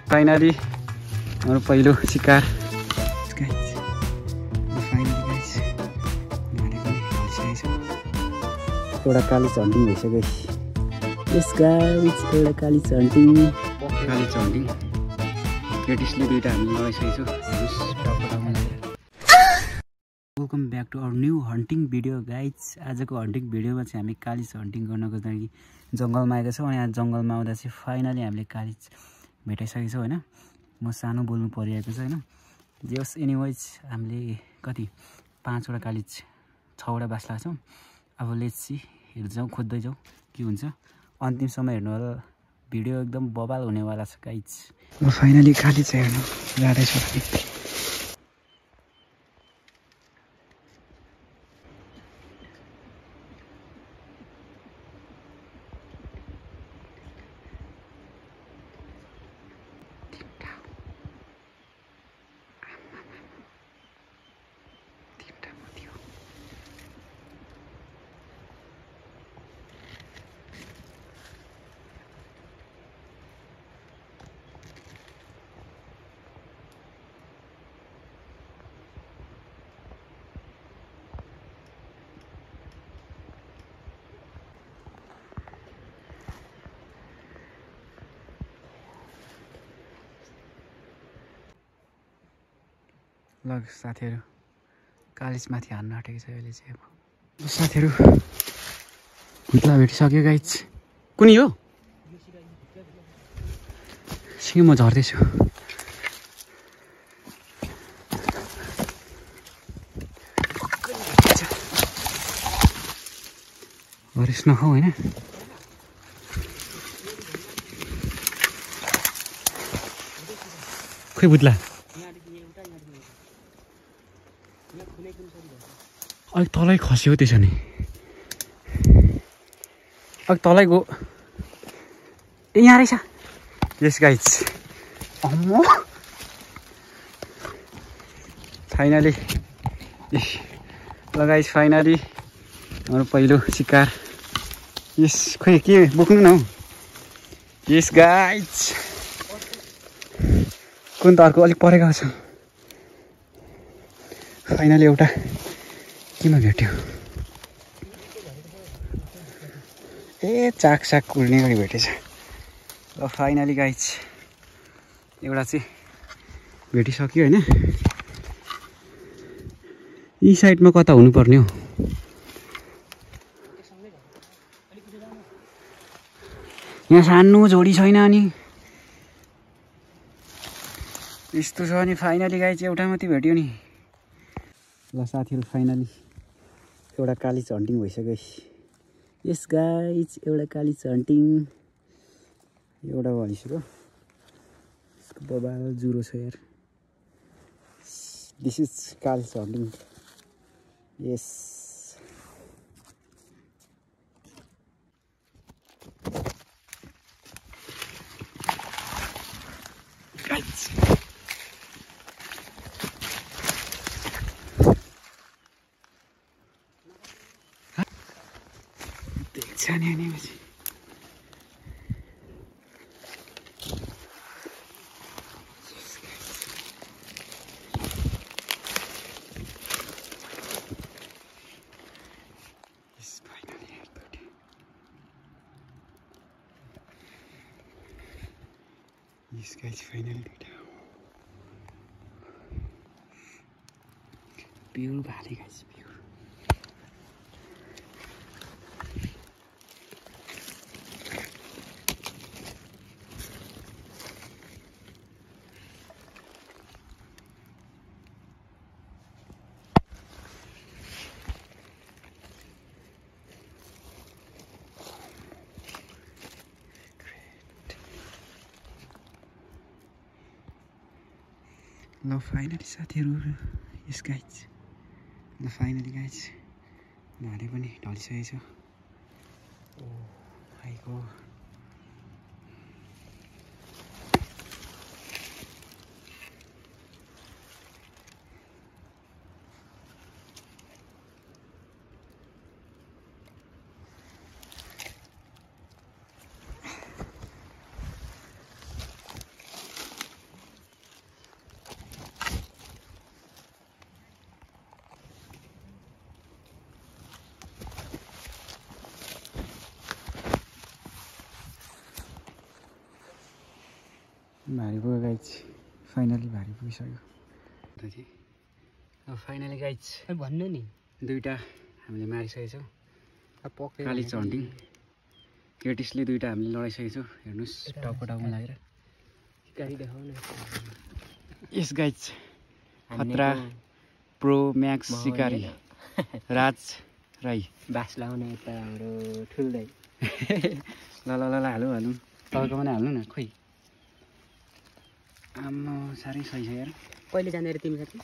Finally हाम्रो पहिलो शिकार एउटा काली हन्टिङ भइसक्यो। यस गाइस एउटा काली हन्टिङ केटिसले दुईटा हामी लगाइसकेको छौँ। Welcome back to our new hunting video guys. आजको हन्टिङ भिडियोमा चाहिँ हामी कालिज हन्टिङ गर्नको लागि जङ्गलमा आएका छौँ। अनि आज जङ्गलमा आउँदा चाहिँ फाइनली हामीले कालिज भेटाइसकेको छौँ होइन। म सानो बोल्नु परिरहेको छ होइन। जस एनिवेज हामीले कति 5वटा कालिज 6वटा बास लाग्छौँ। अब लेट्स सी हेर्दै जाउँ खोज्दै जाउँ के हुन्छ। अन्तिमसम्म हेर्नु होला, भिडियो एकदम बवाल हुनेवाला छ गाइज। अब फाइनली कालिज हेर्नु जाँदैछ। ल साथीहरू कालिजमाथि हान्न आँटेको छ अहिले चाहिँ। अब साथीहरू भुत्ला भेटिसक्यो गाइज। कुनै हो सिङ म झर्दैछु। हरेस नखाऊ होइन। खोइ भुत्ला अलिक तलै खस्यो त्यसो नि। अलिक तलै गयो। ए यहाँ रहेछ। यस गाइज अम्मो फाइनली। ल गाइज फाइनली हाम्रो पहिलो शिकार। यस खोइ के बोक्नु न हौ। यस गाइज कुन त अर्को अलिक परेको छ। फाइनली एउटा केमा भेट्यो। ए चाक कुल्ने गरी भेटेछ। ल फाइनली गाइज एउटा चाहिँ भेटिसक्यो होइन। यी साइडमा कता हुनुपर्ने हो। यहाँ सानो जोडी छैन अनि यस्तो छ नि। फाइनली गाइज एउटा मात्रै भेट्यो नि। ल साथीहरू फाइनली एउटा कालिज हन्टिङ भइसक्यो। यस गाइज एउटा कालिज हन्टिङ एउटा भनिसक्यो। यसको बबाल जुरो छ यार। दिस इज कालिज हन्टिङ। यस छाने नि पछि This guy's finally pure valley guys, pure. ल फाइनली साथीहरू यस गाइज। ल फाइनली गाइज भाँडे पनि ढलिसकेको छ। ओ भाइको भारी पुग्यो गाइज फाइनली भारी पुगिसक्यो अब फाइनली गाइज भन्नु नि दुईवटा हामीले मारिसकेको छौँ पक्कै कालिज हन्टिङ केटिसले दुईवटा हामीले लडाइसकेको छौँ हेर्नुहोस् टाउको टाउको लागेर गाडी देखाउ न यस गाइज खतरा प्रो म्याक्स सिकारी राज राई बास लाउने यता हाम्रो ठुल्दै ल ल ल हालौँ हालौँ तपाईँको पनि हाल्नु न खोइ आम्मा साह्रै सही छ यार कहिले जाने रे तिमी साथी